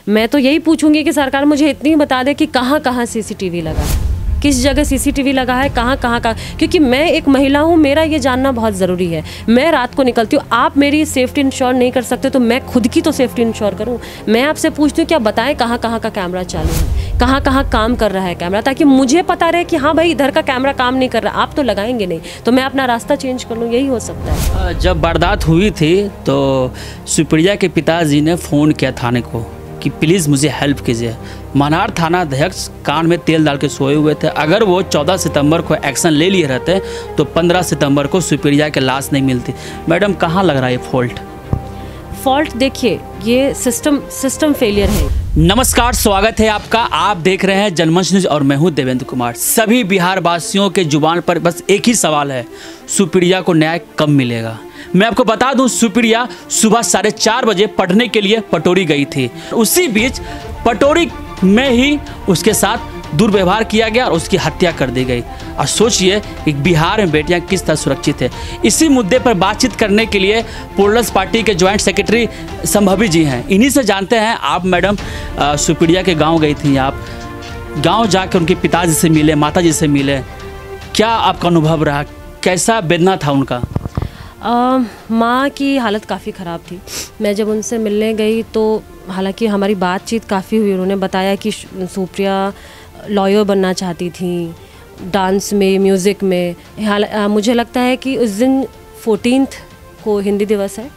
मैं तो यही पूछूंगी कि सरकार मुझे इतनी बता दे कि कहाँ कहाँ सीसीटीवी लगा है, किस जगह सीसीटीवी लगा है, कहाँ कहाँ का, क्योंकि मैं एक महिला हूँ, मेरा ये जानना बहुत ज़रूरी है। मैं रात को निकलती हूँ, आप मेरी सेफ्टी इंश्योर नहीं कर सकते तो मैं खुद की तो सेफ्टी इंश्योर करूँ। मैं आपसे पूछती हूँ कि आप बताएं कहाँ कहाँ का कैमरा चालू है, कहाँ कहाँ काम कर रहा है कैमरा, ताकि मुझे पता रहे कि हाँ भाई इधर का कैमरा काम नहीं कर रहा। आप तो लगाएंगे नहीं तो मैं अपना रास्ता चेंज कर लूँ, यही हो सकता है। जब वारदात हुई थी तो सुप्रिया के पिताजी ने फ़ोन किया थाने को कि प्लीज़ मुझे हेल्प कीजिए। मनार थाना अध्यक्ष कान में तेल डाल के सोए हुए थे। अगर वो 14 सितंबर को एक्शन ले लिए रहते तो 15 सितंबर को सुप्रिया की लाश नहीं मिलती। मैडम कहाँ लग रहा है फॉल्ट? देखिए, ये सिस्टम फेलियर है। नमस्कार, स्वागत है आपका। आप देख रहे हैं जनमंच न्यूज और मैं हूं देवेंद्र कुमार। सभी बिहार वासियों के जुबान पर बस एक ही सवाल है, सुप्रिया को न्याय कब मिलेगा? मैं आपको बता दूं, सुप्रिया सुबह 4:30 बजे पढ़ने के लिए पटोरी गई थी। उसी बीच पटोरी में ही उसके साथ दुर्व्यवहार किया गया और उसकी हत्या कर दी गई। और सोचिए कि बिहार में बेटियां किस तरह सुरक्षित है। इसी मुद्दे पर बातचीत करने के लिए प्लूरल्स पार्टी के ज्वाइंट सेक्रेटरी संभवी जी हैं। इन्हीं से जानते हैं। आप मैडम सुप्रिया के गांव गई थी, आप गांव जाकर उनके पिताजी से मिले, माताजी से मिले, क्या आपका अनुभव रहा, कैसा वेदना था उनका? माँ की हालत काफ़ी ख़राब थी। मैं जब उनसे मिलने गई तो हालांकि हमारी बातचीत काफ़ी हुई। उन्होंने बताया कि सुप्रिया लॉयर बनना चाहती थी, डांस में, म्यूज़िक में। मुझे लगता है कि उस दिन 14 को हिंदी दिवस है,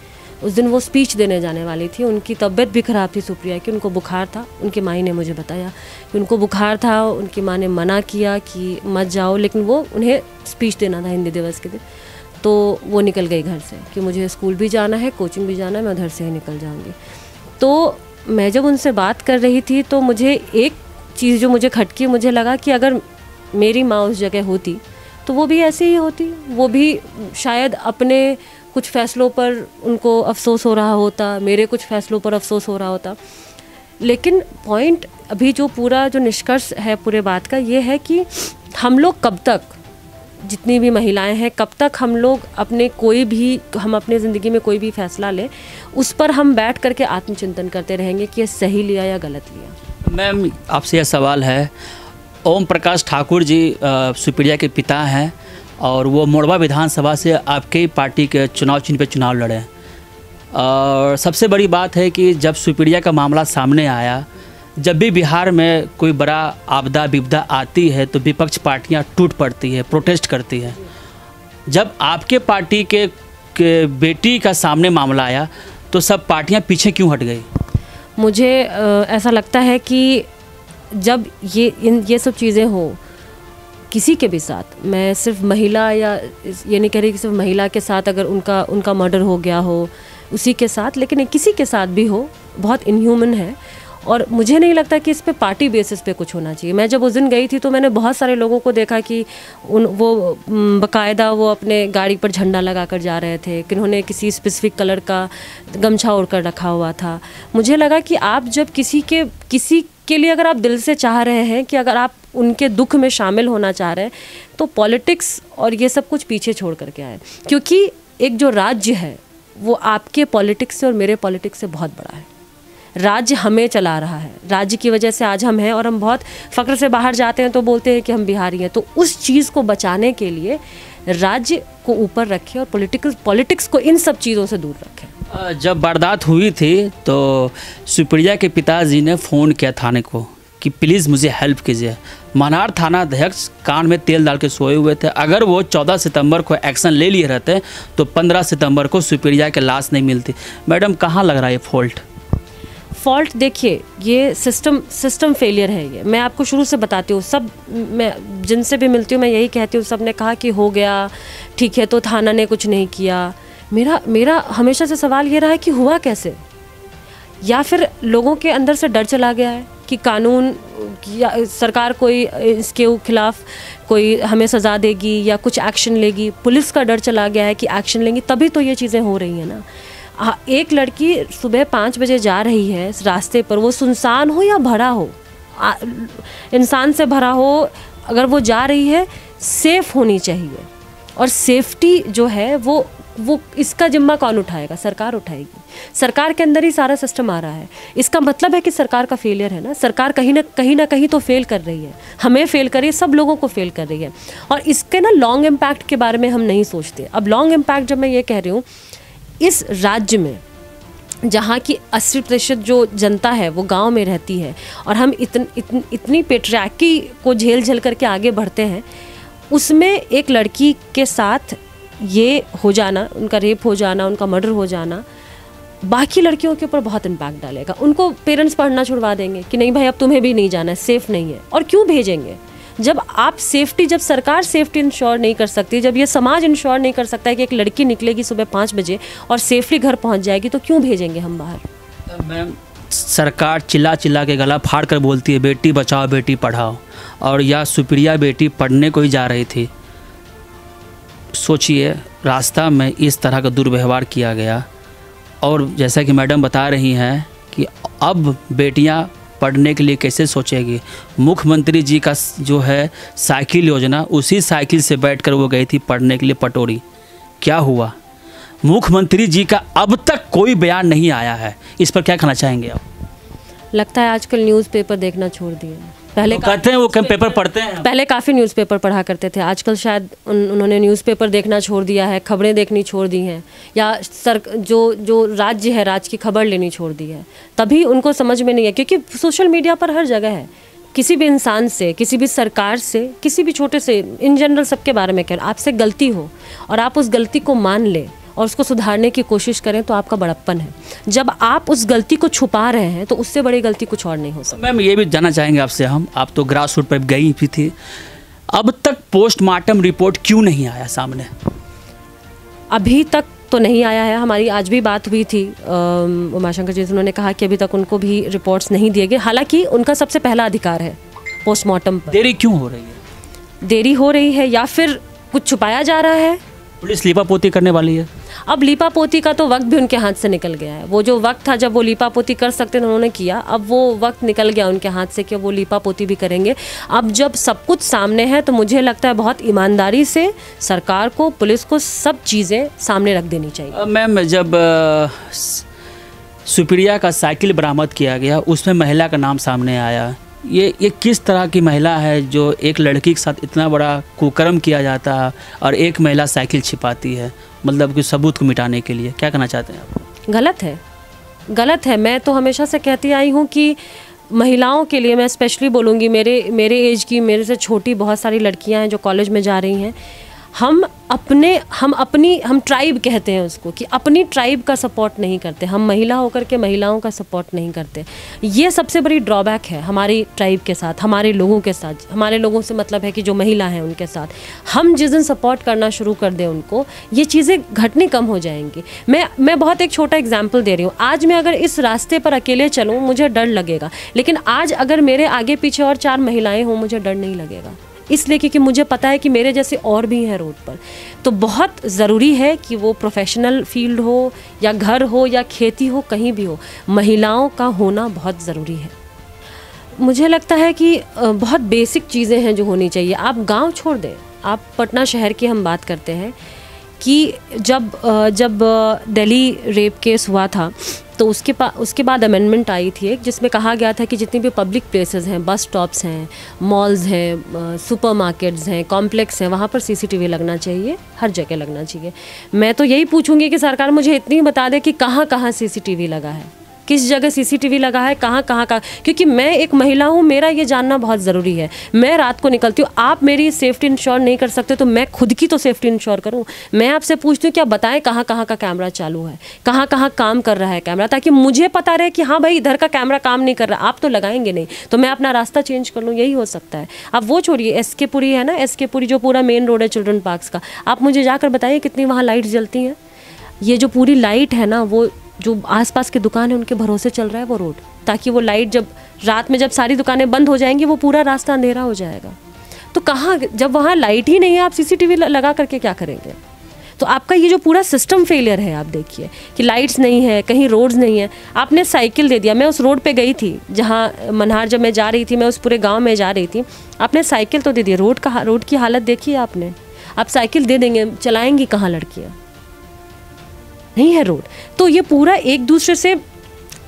उस दिन वो स्पीच देने जाने वाली थी। उनकी तबीयत भी ख़राब थी सुप्रिया की, उनको बुखार था। उनकी माँ ने मुझे बताया कि उनको बुखार था। उनकी माँ ने मना किया कि मत जाओ, लेकिन वो उन्हें स्पीच देना था हिंदी दिवस के दिन। तो वो निकल गई घर से कि मुझे स्कूल भी जाना है, कोचिंग भी जाना है, मैं उधर से ही निकल जाऊंगी। तो मैं जब उनसे बात कर रही थी तो मुझे एक चीज़ जो मुझे खटकी, मुझे लगा कि अगर मेरी माँ उस जगह होती तो वो भी ऐसे ही होती। वो भी शायद अपने कुछ फ़ैसलों पर उनको अफसोस हो रहा होता, मेरे कुछ फ़ैसलों पर अफसोस हो रहा होता। लेकिन पॉइंट अभी जो पूरा जो निष्कर्ष है पूरे बात का ये है कि हम लोग कब तक, जितनी भी महिलाएं हैं, कब तक हम लोग हम अपने ज़िंदगी में कोई भी फैसला लें उस पर हम बैठ करके आत्मचिंतन करते रहेंगे कि ये सही लिया या गलत लिया। मैम, आपसे यह सवाल है, ओम प्रकाश ठाकुर जी सुप्रिया के पिता हैं और वो मोड़वा विधानसभा से आपके ही पार्टी के चुनाव चिन्ह पे चुनाव लड़े। और सबसे बड़ी बात है कि जब सुप्रिया का मामला सामने आया, जब भी बिहार में कोई बड़ा आपदा विपदा आती है तो विपक्ष पार्टियां टूट पड़ती है, प्रोटेस्ट करती है। जब आपके पार्टी के बेटी का सामने मामला आया तो सब पार्टियां पीछे क्यों हट गई? मुझे ऐसा लगता है कि जब ये सब चीज़ें हो किसी के भी साथ, मैं सिर्फ महिला या ये नहीं कह रही कि सिर्फ महिला के साथ अगर उनका मर्डर हो गया हो उसी के साथ, लेकिन किसी के साथ भी हो, बहुत इनह्यूमन है। और मुझे नहीं लगता कि इस पे पार्टी बेसिस पे कुछ होना चाहिए। मैं जब उस दिन गई थी तो मैंने बहुत सारे लोगों को देखा कि वो बाकायदा वो अपने गाड़ी पर झंडा लगा कर जा रहे थे, किन्होंने किसी स्पेसिफिक कलर का गमछा ओढ़ कर रखा हुआ था। मुझे लगा कि आप जब किसी के लिए अगर आप दिल से चाह रहे हैं कि अगर आप उनके दुख में शामिल होना चाह रहे हैं तो पॉलिटिक्स और ये सब कुछ पीछे छोड़ करके आए, क्योंकि एक जो राज्य है वो आपके पॉलिटिक्स से और मेरे पॉलिटिक्स से बहुत बड़ा है। राज्य हमें चला रहा है, राज्य की वजह से आज हम हैं और हम बहुत फ़ख्र से बाहर जाते हैं तो बोलते हैं कि हम बिहारी हैं। तो उस चीज़ को बचाने के लिए राज्य को ऊपर रखें और पॉलिटिक्स को इन सब चीज़ों से दूर रखें। जब वारदात हुई थी तो सुप्रिया के पिताजी ने फ़ोन किया थाने को कि प्लीज़ मुझे हेल्प कीजिए। मनार थाना अध्यक्ष कान में तेल डाल के सोए हुए थे। अगर वो 14 सितंबर को एक्शन ले लिए रहते तो 15 सितंबर को सुप्रिया की लाश नहीं मिलती। मैडम, कहाँ लग रहा है फॉल्ट? देखिए, ये सिस्टम फेलियर है। ये मैं आपको शुरू से बताती हूँ। सब मैं जिनसे भी मिलती हूँ मैं यही कहती हूँ, सब ने कहा कि हो गया, ठीक है, तो थाना ने कुछ नहीं किया। मेरा हमेशा से सवाल ये रहा है कि हुआ कैसे, या फिर लोगों के अंदर से डर चला गया है कि कानून या सरकार कोई इसके खिलाफ कोई हमें सज़ा देगी या कुछ एक्शन लेगी। पुलिस का डर चला गया है कि एक्शन लेंगी तभी तो ये चीज़ें हो रही हैं ना। एक लड़की सुबह 5 बजे जा रही है इस रास्ते पर, वो सुनसान हो या भरा हो, इंसान से भरा हो, अगर वो जा रही है सेफ़ होनी चाहिए। और सेफ्टी जो है वो इसका जिम्मा कौन उठाएगा? सरकार उठाएगी। सरकार के अंदर ही सारा सिस्टम आ रहा है। इसका मतलब है कि सरकार का फेलियर है ना। सरकार कहीं ना कहीं तो फेल कर रही है, हमें फेल कर रही है, सब लोगों को फेल कर रही है। और इसके ना लॉन्ग इम्पैक्ट के बारे में हम नहीं सोचते। अब लॉन्ग इम्पैक्ट जब मैं ये कह रही हूँ, इस राज्य में जहाँ की 80% जो जनता है वो गांव में रहती है और हम इतनी पेट्रियार्की को झेल करके आगे बढ़ते हैं, उसमें एक लड़की के साथ ये हो जाना, उनका रेप हो जाना, उनका मर्डर हो जाना, बाकी लड़कियों के ऊपर बहुत इम्पैक्ट डालेगा। उनको पेरेंट्स पढ़ना छुड़वा देंगे कि नहीं भाई अब तुम्हें भी नहीं जाना है, सेफ़ नहीं है। और क्यों भेजेंगे? जब आप सेफ्टी, जब सरकार सेफ्टी इंश्योर नहीं कर सकती, जब ये समाज इंश्योर नहीं कर सकता है कि एक लड़की निकलेगी सुबह 5 बजे और सेफली घर पहुंच जाएगी, तो क्यों भेजेंगे हम बाहर? मैम, सरकार चिल्ला के गला फाड़ कर बोलती है बेटी बचाओ बेटी पढ़ाओ, और यह सुप्रिया बेटी पढ़ने को ही जा रही थी। सोचिए, रास्ता में इस तरह का दुर्व्यवहार किया गया। और जैसा कि मैडम बता रही हैं कि अब बेटियां पढ़ने के लिए कैसे सोचेगी। मुख्यमंत्री जी का जो है साइकिल योजना, उसी साइकिल से बैठकर वो गई थी पढ़ने के लिए पटोरी। क्या हुआ? मुख्यमंत्री जी का अब तक कोई बयान नहीं आया है। इस पर क्या कहना चाहेंगे आप? लगता है आजकल न्यूज़पेपर देखना छोड़ दिए। पहले कहते हैं वो कम पेपर पढ़ते हैं, पहले काफ़ी न्यूज़पेपर पढ़ा करते थे, आजकल शायद उन्होंने न्यूज़पेपर देखना छोड़ दिया है, खबरें देखनी छोड़ दी हैं, या जो राज्य है, राज्य की खबर लेनी छोड़ दी है। तभी उनको समझ में नहीं है, क्योंकि सोशल मीडिया पर हर जगह है। किसी भी इंसान से, किसी भी सरकार से, किसी भी छोटे से, इन जनरल सबके बारे में कह, आपसे गलती हो और आप उस गलती को मान लें और उसको सुधारने की कोशिश करें, तो आपका बड़प्पन है। जब आप उस गलती को छुपा रहे हैं तो उससे बड़ी गलती कुछ और नहीं हो सकती। मैम, ये भी जानना चाहेंगे आपसे हम, आप तो ग्रास रूट पर गई भी थी, अब तक पोस्टमार्टम रिपोर्ट क्यों नहीं आया सामने? अभी तक तो नहीं आया है। हमारी आज भी बात हुई थी उमाशंकर जी से, उन्होंने कहा कि अभी तक उनको भी रिपोर्ट्स नहीं दिए गए। हालांकि उनका सबसे पहला अधिकार है पोस्टमार्टम पर। देरी क्यों हो रही है? देरी हो रही है या फिर कुछ छुपाया जा रहा है? पुलिस लीपापोती करने वाली है। अब लीपापोती का तो वक्त भी उनके हाथ से निकल गया है। वो जो वक्त था जब वो लीपापोती कर सकते थे, उन्होंने किया। अब वो वक्त निकल गया उनके हाथ से कि वो लीपापोती भी करेंगे। अब जब सब कुछ सामने है तो मुझे लगता है बहुत ईमानदारी से सरकार को, पुलिस को सब चीज़ें सामने रख देनी चाहिए। मैम, जब सुप्रिया का साइकिल बरामद किया गया, उसमें महिला का नाम सामने आया। ये किस तरह की महिला है जो एक लड़की के साथ इतना बड़ा कुकर्म किया जाता है और एक महिला साइकिल छिपाती है, मतलब कि सबूत को मिटाने के लिए? क्या कहना चाहते हैं आप? गलत है, गलत है। मैं तो हमेशा से कहती आई हूँ कि महिलाओं के लिए, मैं स्पेशली बोलूँगी, मेरे एज की, मेरे से छोटी बहुत सारी लड़कियाँ हैं जो कॉलेज में जा रही हैं। हम ट्राइब कहते हैं उसको, कि अपनी ट्राइब का सपोर्ट नहीं करते। हम महिला होकर के महिलाओं का सपोर्ट नहीं करते। ये सबसे बड़ी ड्रॉबैक है हमारी ट्राइब के साथ, हमारे लोगों के साथ। हमारे लोगों से मतलब है कि जो महिला हैं उनके साथ हम जिस दिन सपोर्ट करना शुरू कर दें उनको, ये चीज़ें घटनी कम हो जाएंगी। मैं बहुत एक छोटा एग्जाम्पल दे रही हूँ। आज मैं अगर इस रास्ते पर अकेले चलूँ मुझे डर लगेगा, लेकिन आज अगर मेरे आगे पीछे और 4 महिलाएँ हों मुझे डर नहीं लगेगा, इसलिए क्योंकि मुझे पता है कि मेरे जैसे और भी हैं रोड पर। तो बहुत ज़रूरी है कि वो प्रोफेशनल फील्ड हो या घर हो या खेती हो, कहीं भी हो, महिलाओं का होना बहुत ज़रूरी है। मुझे लगता है कि बहुत बेसिक चीज़ें हैं जो होनी चाहिए। आप गांव छोड़ दें, आप पटना शहर की हम बात करते हैं कि जब दिल्ली रेप केस हुआ था तो उसके बाद अमेंडमेंट आई थी एक, जिसमें कहा गया था कि जितनी भी पब्लिक प्लेसेस हैं, बस स्टॉप्स हैं, मॉल्स हैं, सुपरमार्केट्स हैं, कॉम्प्लेक्स हैं, वहाँ पर सीसीटीवी लगना चाहिए, हर जगह लगना चाहिए। मैं तो यही पूछूंगी कि सरकार मुझे इतनी बता दे कि कहाँ कहाँ सीसीटीवी लगा है, किस जगह सीसीटीवी लगा है, कहाँ का, क्योंकि मैं एक महिला हूँ, मेरा ये जानना बहुत ज़रूरी है। मैं रात को निकलती हूँ, आप मेरी सेफ्टी इंश्योर नहीं कर सकते तो मैं खुद की तो सेफ्टी इंश्योर करूँ। मैं आपसे पूछती हूँ कि आप बताएं कहाँ का कैमरा चालू है, कहाँ काम कर रहा है कैमरा, ताकि मुझे पता रहे कि हाँ भाई इधर का कैमरा काम नहीं कर रहा। आप तो लगाएंगे नहीं तो मैं अपना रास्ता चेंज कर लूँ, यही हो सकता है। आप वो छोड़िए, SK पुरी है ना, SK पुरी जो पूरा मेन रोड है चिल्ड्रन पार्क्स का, आप मुझे जाकर बताइए कितनी वहाँ लाइट्स जलती हैं। ये जो पूरी लाइट है ना, वो जो आसपास की दुकान है उनके भरोसे चल रहा है वो रोड, ताकि वो लाइट जब रात में जब सारी दुकानें बंद हो जाएंगी वो पूरा रास्ता अंधेरा हो जाएगा। तो कहाँ, जब वहाँ लाइट ही नहीं है आप सीसीटीवी लगा करके क्या करेंगे? तो आपका ये जो पूरा सिस्टम फेलियर है। आप देखिए कि लाइट्स नहीं है, कहीं रोड्स नहीं है। आपने साइकिल दे दिया, मैं उस रोड पे गई थी जहाँ मन्हार, जब मैं जा रही थी, मैं उस पूरे गाँव में जा रही थी, आपने साइकिल तो दे दिया, रोड की हालत देखी आपने। आप साइकिल दे देंगे, चलाएंगी कहाँ लड़कियाँ? नहीं है रोड। तो ये पूरा एक दूसरे से,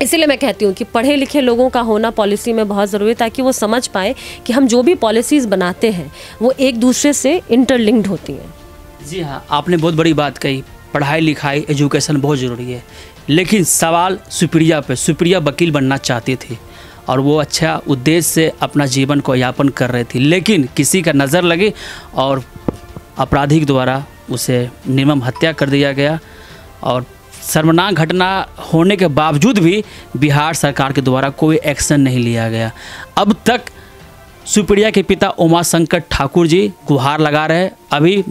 इसीलिए मैं कहती हूँ कि पढ़े लिखे लोगों का होना पॉलिसी में बहुत ज़रूरी है, ताकि वो समझ पाए कि हम जो भी पॉलिसीज़ बनाते हैं वो एक दूसरे से इंटरलिंक्ड होती हैं। जी हाँ, आपने बहुत बड़ी बात कही, पढ़ाई लिखाई एजुकेशन बहुत ज़रूरी है। लेकिन सवाल सुप्रिया पे, सुप्रिया वकील बनना चाहती थी और वो अच्छा उद्देश्य से अपना जीवन को यापन कर रही थी, लेकिन किसी का नज़र लगी और अपराधी के द्वारा उसे निर्मम हत्या कर दिया गया। और शर्मनाक घटना होने के बावजूद भी बिहार सरकार के द्वारा कोई एक्शन नहीं लिया गया। अब तक सुप्रिया के पिता उमाशंकर ठाकुर जी गुहार लगा रहे, अभी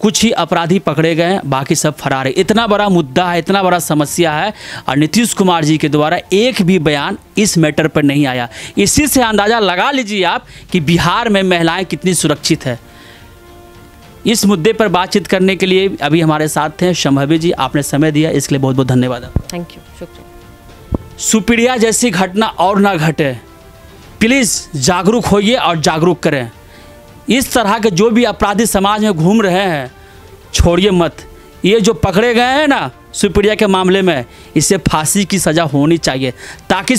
कुछ ही अपराधी पकड़े गए हैं, बाकी सब फरार है। इतना बड़ा मुद्दा है, इतना बड़ा समस्या है और नीतीश कुमार जी के द्वारा एक भी बयान इस मैटर पर नहीं आया। इसी से अंदाज़ा लगा लीजिए आप कि बिहार में महिलाएं कितनी सुरक्षित है। इस मुद्दे पर बातचीत करने के लिए अभी हमारे साथ थे शंभवी जी, आपने समय दिया, इसके लिए बहुत बहुत धन्यवाद। थैंक यू, शुक्रिया। सुप्रिया जैसी घटना और ना घटे, प्लीज़ जागरूक होइए और जागरूक करें। इस तरह के जो भी अपराधी समाज में घूम रहे हैं, छोड़िए मत। ये जो पकड़े गए हैं ना सुप्रिया के मामले में, इसे फांसी की सज़ा होनी चाहिए, ताकि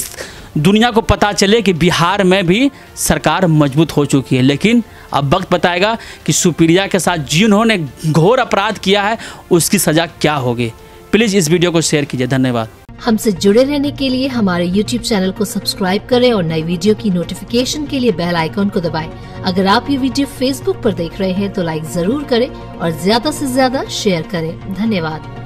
दुनिया को पता चले कि बिहार में भी सरकार मजबूत हो चुकी है। लेकिन अब वक्त बताएगा कि सुप्रिया के साथ जिन्होंने घोर अपराध किया है उसकी सज़ा क्या होगी। प्लीज़ इस वीडियो को शेयर कीजिए। धन्यवाद। हमसे जुड़े रहने के लिए हमारे YouTube चैनल को सब्सक्राइब करें और नई वीडियो की नोटिफिकेशन के लिए बेल आइकॉन को दबाएं। अगर आप ये वीडियो Facebook पर देख रहे हैं तो लाइक जरूर करें और ज्यादा से ज्यादा शेयर करें। धन्यवाद।